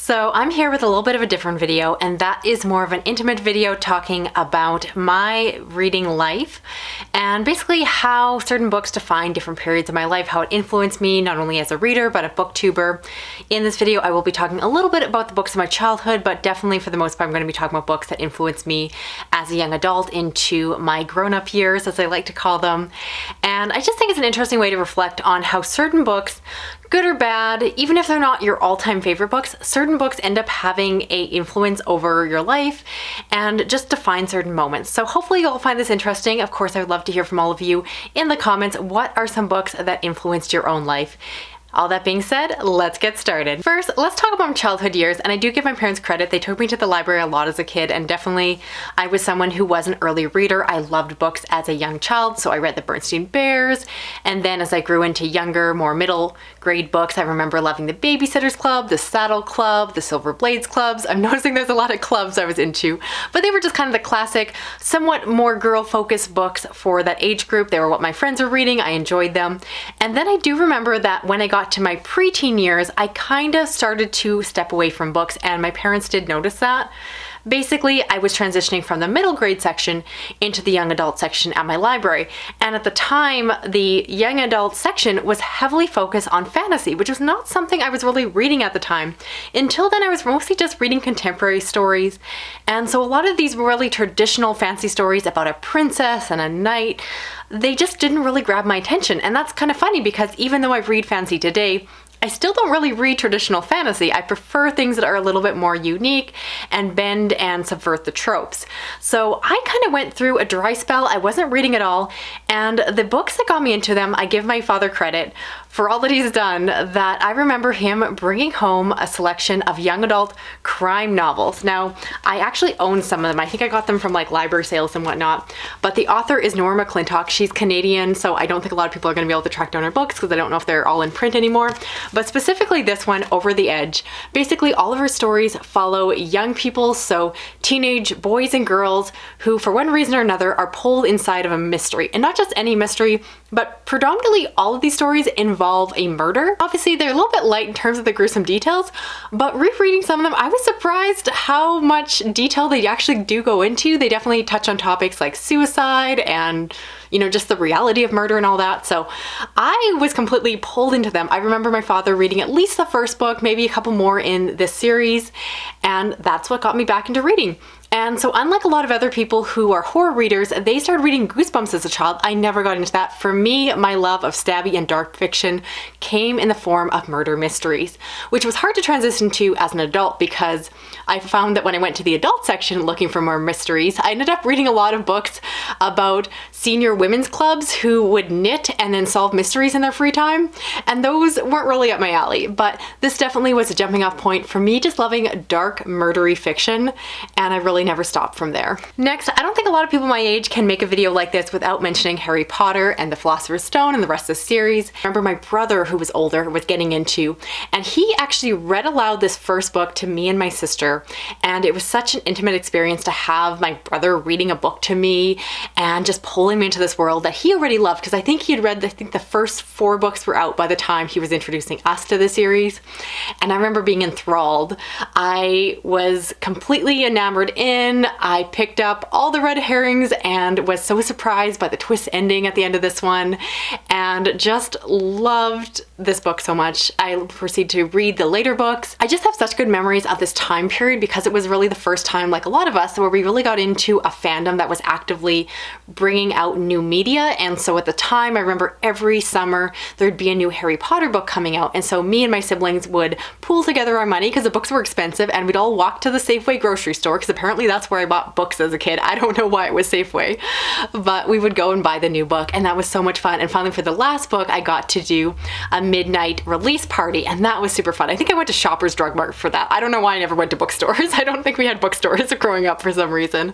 So I'm here with a little bit of a different video, and that is more of an intimate video talking about my reading life and basically how certain books define different periods of my life, how it influenced me not only as a reader but a booktuber. In this video I will be talking a little bit about the books of my childhood, but definitely for the most part I'm going to be talking about books that influenced me as a young adult into my grown-up years, as I like to call them. And I just think it's an interesting way to reflect on how certain books, good or bad, even if they're not your all-time favorite books, certain books end up having a influence over your life and just define certain moments. So hopefully you'll find this interesting. Of course, I would love to hear from all of you in the comments. What are some books that influenced your own life? All that being said, let's get started. First, let's talk about my childhood years, and I do give my parents credit. They took me to the library a lot as a kid, and definitely I was someone who was an early reader. I loved books as a young child, so I read the Bernstein Bears, and then as I grew into younger, more middle grade books, I remember loving the Babysitter's Club, the Saddle Club, the Silver Blades Clubs. I'm noticing there's a lot of clubs I was into, but they were just kind of the classic, somewhat more girl-focused books for that age group. They were what my friends were reading. I enjoyed them. And then I do remember that when I got to my preteen years, I kind of started to step away from books, and my parents did notice that. Basically, I was transitioning from the middle grade section into the young adult section at my library. And at the time, the young adult section was heavily focused on fantasy, which was not something I was really reading at the time. Until then, I was mostly just reading contemporary stories. And so a lot of these really traditional fantasy stories about a princess and a knight, they just didn't really grab my attention. And that's kind of funny because even though I read fantasy today, I still don't really read traditional fantasy. I prefer things that are a little bit more unique and bend and subvert the tropes. So I kind of went through a dry spell. I wasn't reading at all. And the books that got me into them, I give my father credit for all that he's done, that I remember him bringing home a selection of young adult crime novels. Now, I actually own some of them. I think I got them from like library sales and whatnot, but the author is Norma McClintock. She's Canadian, so I don't think a lot of people are going to be able to track down her books because I don't know if they're all in print anymore. But specifically this one, Over the Edge, basically all of her stories follow young people, so teenage boys and girls who for one reason or another are pulled inside of a mystery. And not just any mystery, but predominantly all of these stories involve a murder. Obviously they're a little bit light in terms of the gruesome details, but rereading some of them, I was surprised how much detail they actually do go into. They definitely touch on topics like suicide and, you know, just the reality of murder and all that. So I was completely pulled into them. I remember my father reading at least the first book, maybe a couple more in this series, and that's what got me back into reading. And so unlike a lot of other people who are horror readers, they started reading Goosebumps as a child. I never got into that. For me, my love of stabby and dark fiction came in the form of murder mysteries, which was hard to transition to as an adult because I found that when I went to the adult section looking for more mysteries, I ended up reading a lot of books about senior women's clubs who would knit and then solve mysteries in their free time. And those weren't really up my alley, but this definitely was a jumping off point for me just loving dark murdery fiction, and I really never stopped from there. Next, I don't think a lot of people my age can make a video like this without mentioning Harry Potter and the Philosopher's Stone and the rest of the series. I remember my brother, who was older, was getting into, and he actually read aloud this first book to me and my sister, and it was such an intimate experience to have my brother reading a book to me and just pulling me into this world that he already loved, because I think he had read, I think the first 4 books were out by the time he was introducing us to the series, and I remember being enthralled. I was completely enamored in. I picked up all the red herrings and was so surprised by the twist ending at the end of this one, and just loved this book so much. I proceeded to read the later books. I just have such good memories of this time period because it was really the first time, like a lot of us, where we really got into a fandom that was actively bringing out new media. And so at the time, I remember every summer there'd be a new Harry Potter book coming out, and so me and my siblings would pool together our money because the books were expensive, and we'd all walk to the Safeway grocery store because apparently that's where I bought books as a kid. I don't know why it was Safeway, but we would go and buy the new book, and that was so much fun. And finally for the last book, I got to do a midnight release party, and that was super fun. I think I went to Shoppers Drug Mart for that. I don't know why I never went to bookstores. I don't think we had bookstores growing up for some reason,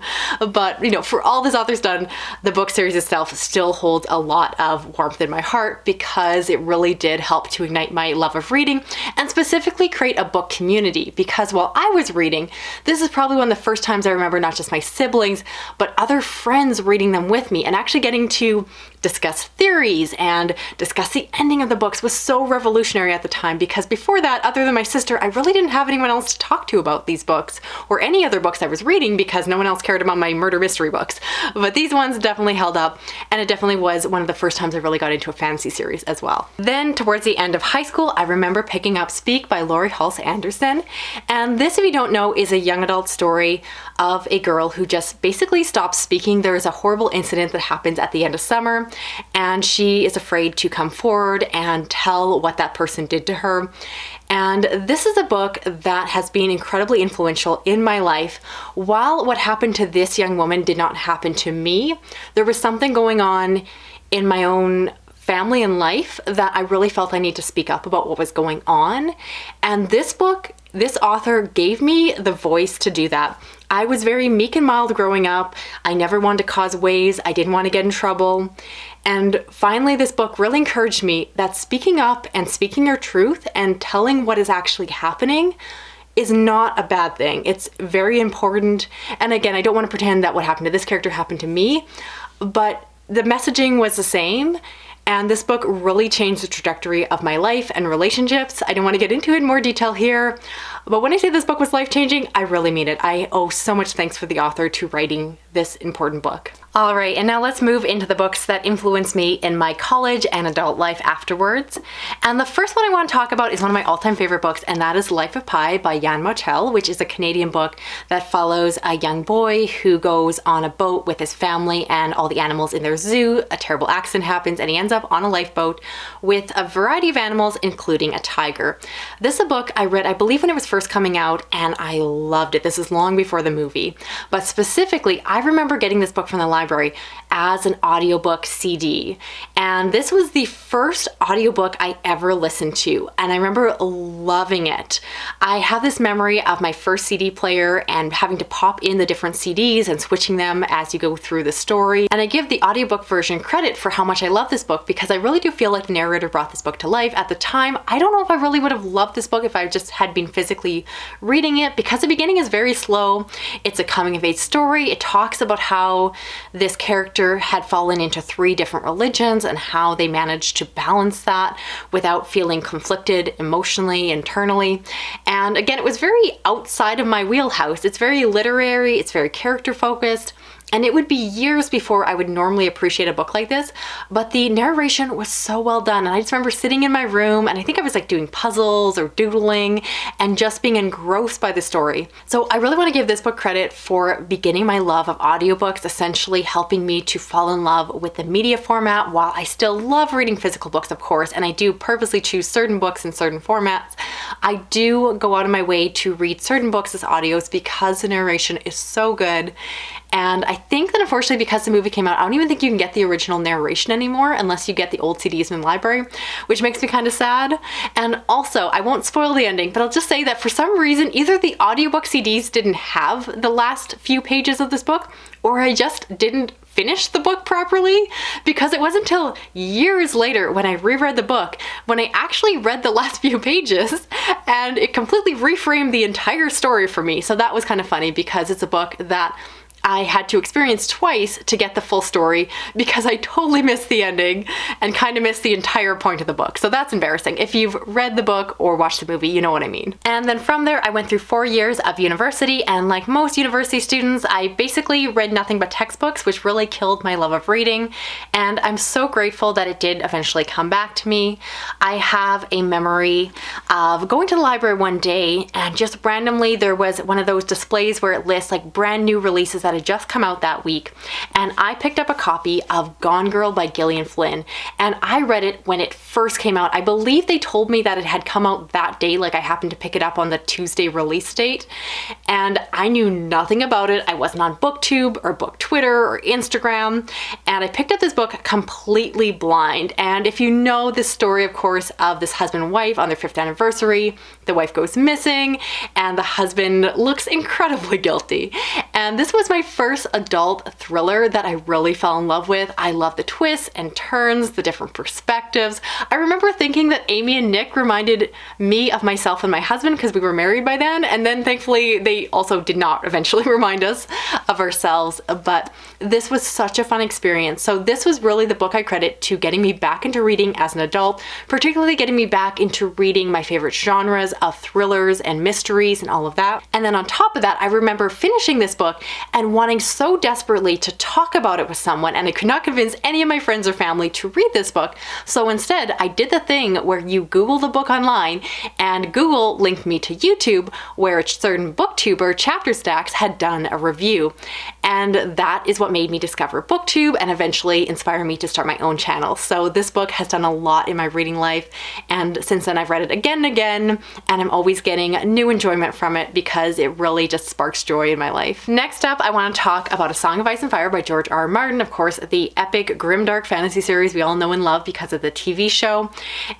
but you know, for all this author's done, the book series itself still holds a lot of warmth in my heart because it really did help to ignite my love of reading and specifically create a book community. Because while I was reading, this is probably one of the first times I remember not just my siblings, but other friends reading them with me and actually getting to discuss theories and discuss the ending of the books was so revolutionary at the time, because before that, other than my sister, I really didn't have anyone else to talk to about these books or any other books I was reading, because no one else cared about my murder mystery books. But these ones definitely held up, and it definitely was one of the first times I really got into a fantasy series as well. Then towards the end of high school, I remember picking up Speak by Laurie Halse Anderson. And this, if you don't know, is a young adult story of a girl who just basically stops speaking. There is a horrible incident that happens at the end of summer, and she is afraid to come forward and tell what that person did to her. And this is a book that has been incredibly influential in my life. While what happened to this young woman did not happen to me, there was something going on in my own family and life that I really felt I need to speak up about what was going on. And this book, this author gave me the voice to do that. I was very meek and mild growing up. I never wanted to cause waves. I didn't want to get in trouble. And finally, this book really encouraged me that speaking up and speaking your truth and telling what is actually happening is not a bad thing. It's very important. And again, I don't want to pretend that what happened to this character happened to me, but the messaging was the same. And this book really changed the trajectory of my life and relationships. I don't want to get into it in more detail here, but when I say this book was life-changing, I really mean it. I owe so much thanks for the author to writing this important book. All right, and now let's move into the books that influenced me in my college and adult life afterwards. And the first one I want to talk about is one of my all-time favorite books, and that is Life of Pi by Jan Motel, which is a Canadian book that follows a young boy who goes on a boat with his family and all the animals in their zoo. A terrible accident happens and he ends up on a lifeboat with a variety of animals, including a tiger. This is a book I read, I believe, when it was first coming out, and I loved it. This is long before the movie. But specifically, I remember getting this book from the library as an audiobook CD. And this was the first audiobook I ever listened to, and I remember loving it. I have this memory of my first CD player and having to pop in the different CDs and switching them as you go through the story. And I give the audiobook version credit for how much I love this book, because I really do feel like the narrator brought this book to life. At the time, I don't know if I really would have loved this book if I just had been physically reading it, because the beginning is very slow. It's a coming-of-age story. It talks about how this character had fallen into 3 different religions and how they managed to balance that without feeling conflicted emotionally, internally. And again, it was very outside of my wheelhouse. It's very literary, it's very character focused. And it would be years before I would normally appreciate a book like this, but the narration was so well done. And I just remember sitting in my room, and I think I was like doing puzzles or doodling and just being engrossed by the story. So I really want to give this book credit for beginning my love of audiobooks, essentially helping me to fall in love with the media format. While I still love reading physical books, of course, and I do purposely choose certain books in certain formats, I do go out of my way to read certain books as audios because the narration is so good. And I think that unfortunately, because the movie came out, I don't even think you can get the original narration anymore unless you get the old CDs in the library, which makes me kind of sad. And also, I won't spoil the ending, but I'll just say that for some reason, either the audiobook CDs didn't have the last few pages of this book, or I just didn't finish the book properly, because it wasn't until years later when I reread the book, when I actually read the last few pages, and it completely reframed the entire story for me. So that was kind of funny, because it's a book that I had to experience twice to get the full story, because I totally missed the ending and kind of missed the entire point of the book. So that's embarrassing. If you've read the book or watched the movie, you know what I mean. And then from there, I went through 4 years of university, and like most university students, I basically read nothing but textbooks, which really killed my love of reading. And I'm so grateful that it did eventually come back to me. I have a memory of going to the library one day, and just randomly there was one of those displays where it lists like brand new releases that had just come out that week, and I picked up a copy of Gone Girl by Gillian Flynn, and I read it when it first came out. I believe they told me that it had come out that day, like I happened to pick it up on the Tuesday release date, and I knew nothing about it. I wasn't on booktube or book Twitter or Instagram, and I picked up this book completely blind. And if you know the story, of course, of this husband and wife on their 5th anniversary, the wife goes missing and the husband looks incredibly guilty. And this was my first adult thriller that I really fell in love with. I love the twists and turns, the different perspectives. I remember thinking that Amy and Nick reminded me of myself and my husband because we were married by then, and then thankfully they also did not eventually remind us of ourselves, but this was such a fun experience. So this was really the book I credit to getting me back into reading as an adult, particularly getting me back into reading my favorite genres of thrillers and mysteries and all of that. And then on top of that, I remember finishing this book and wanting so desperately to talk about it with someone, and I could not convince any of my friends or family to read this book. So instead, I did the thing where you Google the book online, and Google linked me to YouTube, where a certain booktuber, Chapter Stacks, had done a review. And that is what made me discover booktube and eventually inspire me to start my own channel. So this book has done a lot in my reading life, and since then I've read it again and again, and I'm always getting new enjoyment from it because it really just sparks joy in my life. Next up, I want to talk about A Song of Ice and Fire by George R. R. Martin, of course, the epic grimdark fantasy series we all know and love because of the TV show.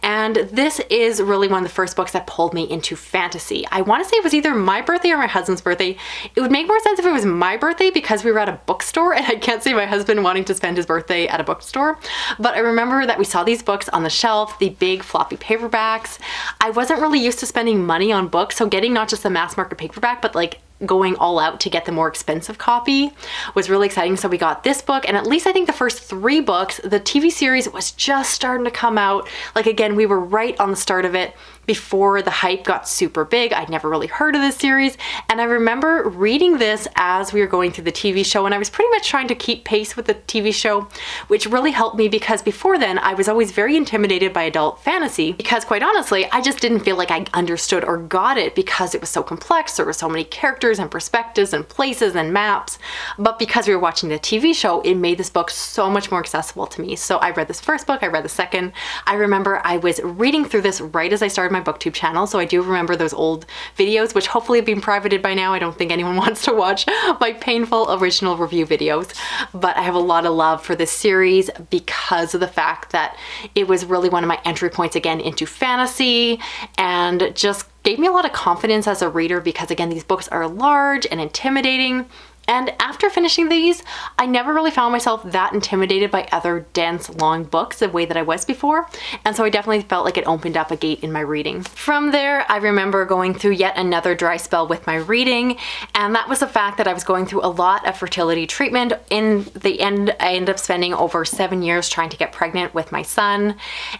And this is really one of the first books that pulled me into fantasy. I want to say it was either my birthday or my husband's birthday. It would make more sense if it was my birthday because we were at a bookstore, and I can't see my husband wanting to spend his birthday at a bookstore. But I remember that we saw these books on the shelf, the big floppy paperbacks. I wasn't really used to spending money on books, so getting not just the mass market paperback, but like going all out to get the more expensive copy was really exciting. So we got this book, and at least I think the first 3 books, the TV series was just starting to come out. Like again, we were right on the start of it before the hype got super big. I'd never really heard of this series, and I remember reading this as we were going through the TV show, and I was pretty much trying to keep pace with the TV show, which really helped me because before then I was always very intimidated by adult fantasy because, quite honestly, I just didn't feel like I understood or got it because it was so complex. There were so many characters and perspectives and places and maps, but because we were watching the TV show, it made this book so much more accessible to me. So I read this first book, I read the second. I remember I was reading through this right as I started my booktube channel, so I do remember those old videos, which hopefully have been privated by now. I don't think anyone wants to watch my painful original review videos, but I have a lot of love for this series because of the fact that it was really one of my entry points again into fantasy, and just gave me a lot of confidence as a reader because again, these books are large and intimidating. And after finishing these, I never really found myself that intimidated by other dense, long books the way that I was before. And so I definitely felt like it opened up a gate in my reading. From there, I remember going through yet another dry spell with my reading. And that was the fact that I was going through a lot of fertility treatment. In the end, I ended up spending over 7 years trying to get pregnant with my son.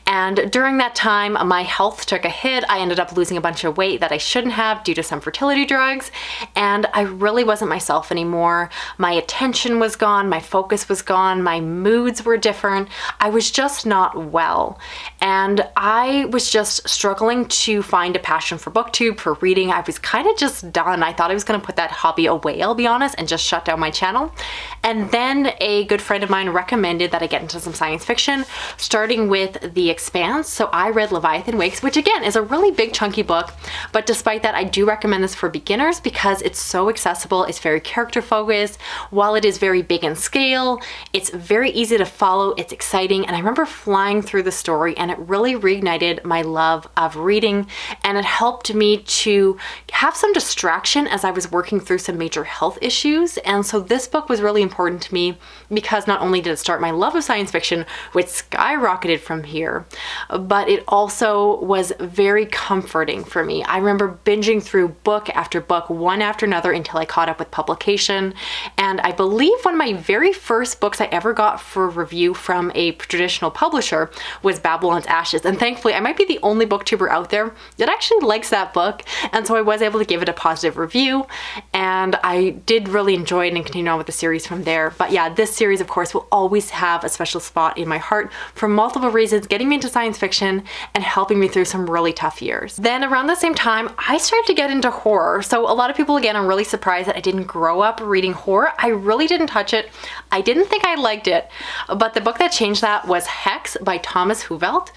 And during that time, my health took a hit. I ended up losing a bunch of weight that I shouldn't have due to some fertility drugs. And I really wasn't myself anymore. My attention was gone, my focus was gone, my moods were different. I was just not well. And I was just struggling to find a passion for booktube, for reading. I was kind of just done. I thought I was going to put that hobby away, I'll be honest, and just shut down my channel. And then a good friend of mine recommended that I get into some science fiction, starting with The Expanse. So I read Leviathan Wakes, which again is a really big chunky book, but despite that, I do recommend this for beginners because it's so accessible. It's very character focused. While it is very big in scale, it's very easy to follow, it's exciting, and I remember flying through the story, and it really reignited my love of reading, and it helped me to have some distraction as I was working through some major health issues. And so this book was really important to me because not only did it start my love of science fiction, which skyrocketed from here, but it also was very comforting for me. I remember binging through book after book, one after another, until I caught up with publication. And I believe one of my very first books I ever got for review from a traditional publisher was Babylon's Ashes. And thankfully, I might be the only booktuber out there that actually likes that book. And so I was able to give it a positive review. And I did really enjoy it and continue on with the series from there. But yeah, this series, of course, will always have a special spot in my heart for multiple reasons, getting me into science fiction and helping me through some really tough years. Then around the same time, I started to get into horror. So a lot of people, again, are really surprised that I didn't grow up reading horror. I really didn't touch it. I didn't think I liked it, but the book that changed that was Hex by Thomas Huvelt.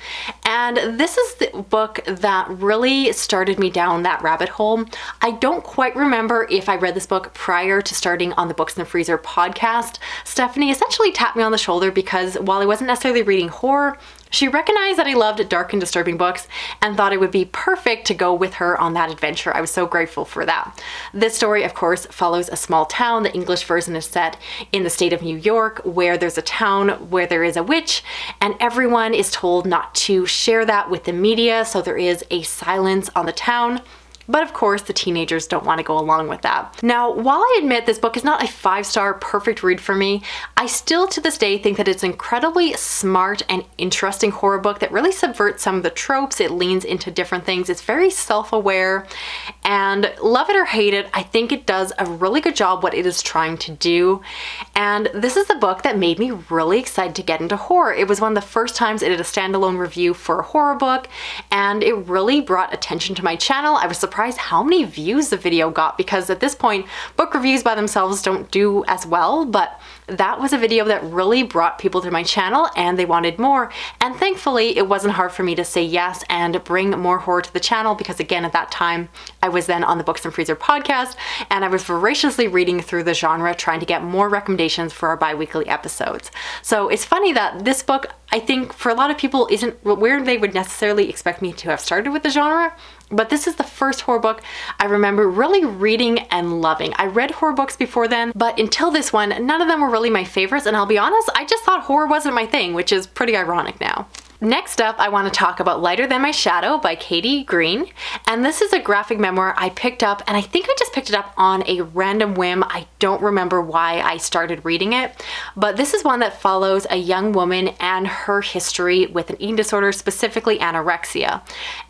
And this is the book that really started me down that rabbit hole. I don't quite remember if I read this book prior to starting on the Books in the Freezer podcast. Stephanie essentially tapped me on the shoulder because while I wasn't necessarily reading horror, she recognized that I loved dark and disturbing books and thought it would be perfect to go with her on that adventure. I was so grateful for that. This story, of course, follows a small town. The English version is set in the state of New York, where there's a town where there is a witch, and everyone is told not to share that with the media, so there is a silence on the town. But of course, the teenagers don't want to go along with that. Now, while I admit this book is not a 5-star perfect read for me, I still to this day think that it's an incredibly smart and interesting horror book that really subverts some of the tropes. It leans into different things. It's very self-aware, and love it or hate it, I think it does a really good job what it is trying to do. And this is the book that made me really excited to get into horror. It was one of the first times I did a standalone review for a horror book, and it really brought attention to my channel. I was surprised how many views the video got, because at this point, book reviews by themselves don't do as well, but that was a video that really brought people to my channel and they wanted more. And thankfully, it wasn't hard for me to say yes and bring more horror to the channel, because again, at that time, I was then on the Books and Freezer podcast and I was voraciously reading through the genre, trying to get more recommendations for our bi-weekly episodes. So it's funny that this book, I think for a lot of people, isn't where they would necessarily expect me to have started with the genre. But this is the first horror book I remember really reading and loving. I read horror books before then, but until this one, none of them were really my favorites, and I'll be honest, I just thought horror wasn't my thing, which is pretty ironic now. Next up, I want to talk about Lighter Than My Shadow by Katie Green. And this is a graphic memoir I picked up, and I think I just picked it up on a random whim. I don't remember why I started reading it, but this is one that follows a young woman and her history with an eating disorder, specifically anorexia.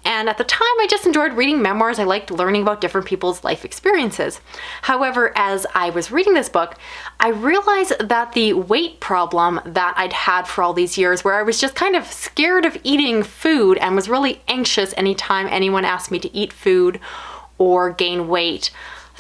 And at the time, I just enjoyed reading memoirs. I liked learning about different people's life experiences. However, as I was reading this book, I realized that the weight problem that I'd had for all these years, where I was just kind of scared of eating food and was really anxious anytime anyone asked me to eat food or gain weight,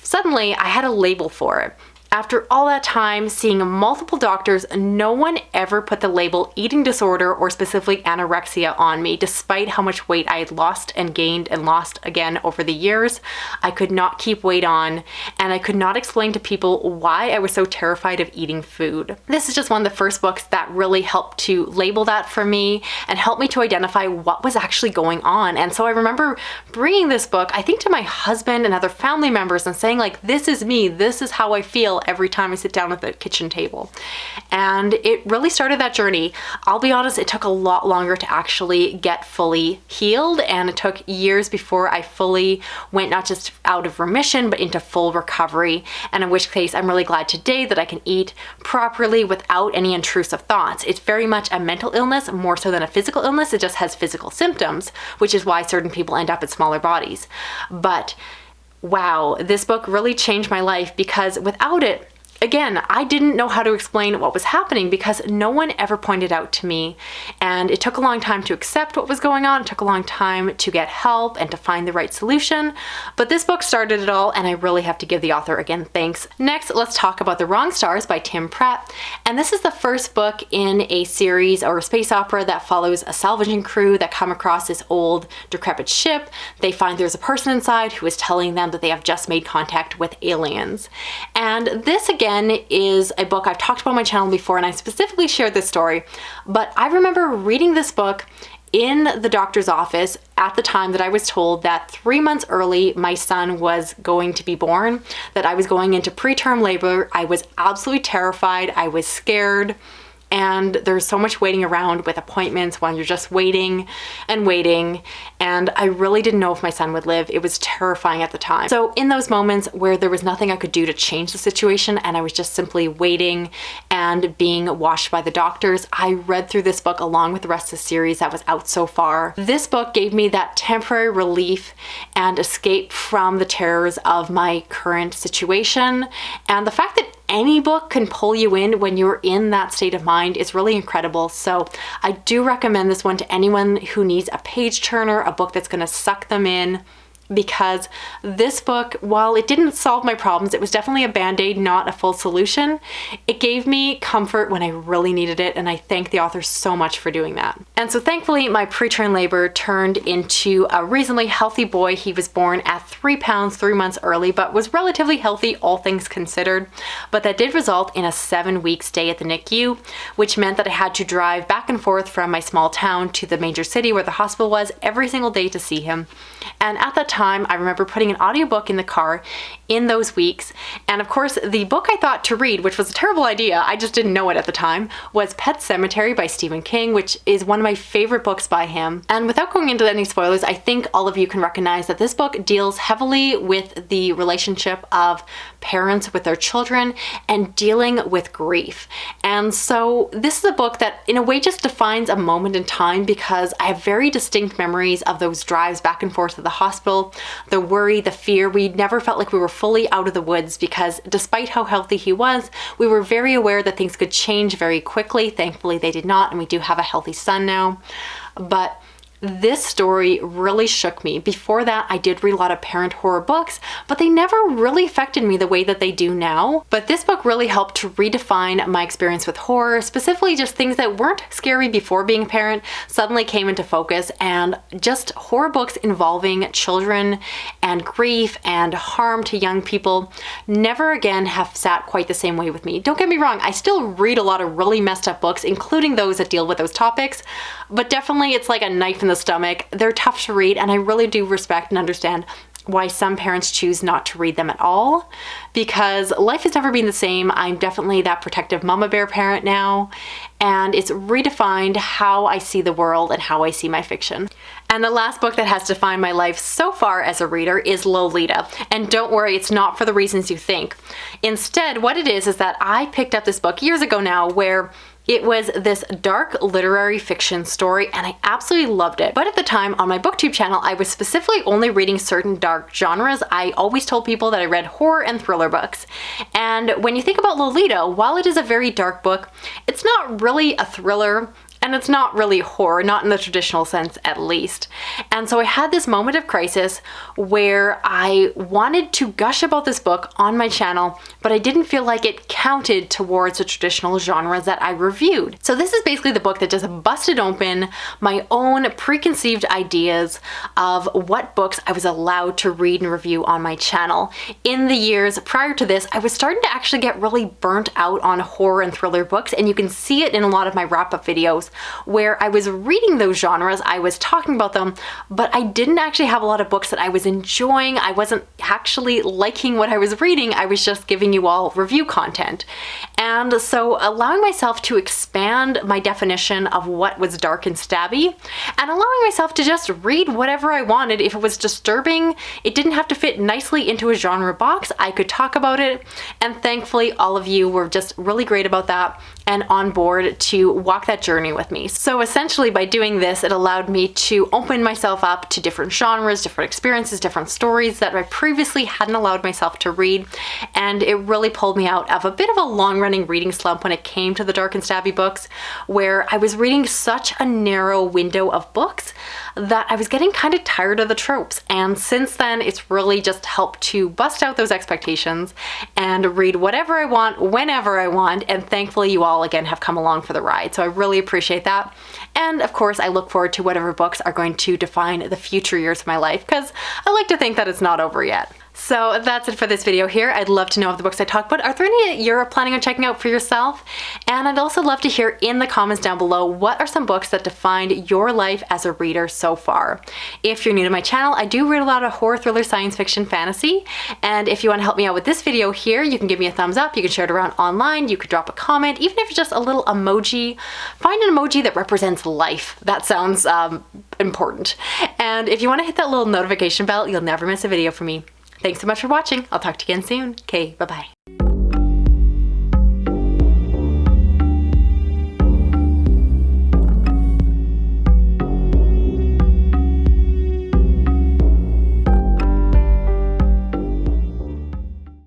suddenly I had a label for it. After all that time, seeing multiple doctors, no one ever put the label eating disorder or specifically anorexia on me, despite how much weight I had lost and gained and lost again over the years. I could not keep weight on, and I could not explain to people why I was so terrified of eating food. This is just one of the first books that really helped to label that for me and helped me to identify what was actually going on. And so I remember bringing this book, I think, to my husband and other family members and saying, like, this is me, this is how I feel every time I sit down at the kitchen table. And it really started that journey. I'll be honest, it took a lot longer to actually get fully healed, and it took years before I fully went not just out of remission, but into full recovery. And in which case, I'm really glad today that I can eat properly without any intrusive thoughts. It's very much a mental illness, more so than a physical illness. It just has physical symptoms, which is why certain people end up in smaller bodies. But wow, this book really changed my life, because without it, again, I didn't know how to explain what was happening because no one ever pointed out to me, and it took a long time to accept what was going on. It took a long time to get help and to find the right solution, but this book started it all, and I really have to give the author again thanks. Next, let's talk about The Wrong Stars by Tim Pratt, and this is the first book in a series or a space opera that follows a salvaging crew that come across this old decrepit ship. They find there's a person inside who is telling them that they have just made contact with aliens. And this again is a book I've talked about on my channel before, and I specifically shared this story, but I remember reading this book in the doctor's office at the time that I was told that 3 months early my son was going to be born, that I was going into preterm labor. I was absolutely terrified. I was scared. And there's so much waiting around with appointments when you're just waiting and waiting. And I really didn't know if my son would live. It was terrifying at the time. So in those moments where there was nothing I could do to change the situation and I was just simply waiting and being watched by the doctors, I read through this book along with the rest of the series that was out so far. This book gave me that temporary relief and escape from the terrors of my current situation. And the fact that any book can pull you in when you're in that state of mind is really incredible. So I do recommend this one to anyone who needs a page turner, a book that's going to suck them in, because this book, while it didn't solve my problems, it was definitely a band-aid, not a full solution. It gave me comfort when I really needed it, and I thank the author so much for doing that. And so thankfully, my preterm labor turned into a reasonably healthy boy. He was born at 3 pounds, 3 months early, but was relatively healthy, all things considered. But that did result in a 7-week stay at the NICU, which meant that I had to drive back and forth from my small town to the major city where the hospital was every single day to see him. And at that time, I remember putting an audiobook in the car in those weeks. And of course, the book I thought to read, which was a terrible idea, I just didn't know it at the time, was Pet Sematary by Stephen King, which is one of my favorite books by him. And without going into any spoilers, I think all of you can recognize that this book deals heavily with the relationship of parents with their children and dealing with grief. And so this is a book that in a way just defines a moment in time, because I have very distinct memories of those drives back and forth to the hospital, the worry, the fear. We never felt like we were fully out of the woods, because despite how healthy he was, we were very aware that things could change very quickly. Thankfully they did not, and we do have a healthy son now. But this story really shook me. Before that, I did read a lot of parent horror books, but they never really affected me the way that they do now. But this book really helped to redefine my experience with horror, specifically just things that weren't scary before being a parent suddenly came into focus, and just horror books involving children and grief and harm to young people never again have sat quite the same way with me. Don't get me wrong, I still read a lot of really messed up books, including those that deal with those topics, but definitely it's like a knife in the stomach. They're tough to read, and I really do respect and understand why some parents choose not to read them at all, because life has never been the same. I'm definitely that protective mama bear parent now, and it's redefined how I see the world and how I see my fiction. And the last book that has defined my life so far as a reader is Lolita. And don't worry, it's not for the reasons you think. Instead, what it is that I picked up this book years ago now, where it was this dark literary fiction story, and I absolutely loved it. But at the time on my booktube channel, I was specifically only reading certain dark genres. I always told people that I read horror and thriller books. And when you think about Lolita, while it is a very dark book, it's not really a thriller, and it's not really horror, not in the traditional sense at least. And so I had this moment of crisis where I wanted to gush about this book on my channel, but I didn't feel like it counted towards the traditional genres that I reviewed. So this is basically the book that just busted open my own preconceived ideas of what books I was allowed to read and review on my channel. In the years prior to this, I was starting to actually get really burnt out on horror and thriller books, and you can see it in a lot of my wrap-up videos, where I was reading those genres, I was talking about them, but I didn't actually have a lot of books that I was enjoying. I wasn't actually liking what I was reading. I was just giving you all review content. And so allowing myself to expand my definition of what was dark and stabby, and allowing myself to just read whatever I wanted. If it was disturbing, it didn't have to fit nicely into a genre box. I could talk about it, and thankfully all of you were just really great about that and on board to walk that journey with me. So essentially by doing this, it allowed me to open myself up to different genres, different experiences, different stories that I previously hadn't allowed myself to read. And it really pulled me out of a bit of a long-running reading slump when it came to the dark and stabby books, where I was reading such a narrow window of books that I was getting kind of tired of the tropes. And since then, it's really just helped to bust out those expectations and read whatever I want, whenever I want. And thankfully you all again have come along for the ride. So I really appreciate that. And of course, I look forward to whatever books are going to define the future years of my life, because I like to think that it's not over yet. So that's it for this video here. I'd love to know of the books I talked about. Are there any that you're planning on checking out for yourself? And I'd also love to hear in the comments down below, what are some books that defined your life as a reader so far? If you're new to my channel, I do read a lot of horror, thriller, science fiction, fantasy. And if you want to help me out with this video here, you can give me a thumbs up, you can share it around online, you could drop a comment, even if it's just a little emoji. Find an emoji that represents life. That sounds important. And if you want to hit that little notification bell, you'll never miss a video from me. Thanks so much for watching. I'll talk to you again soon. Okay, bye-bye.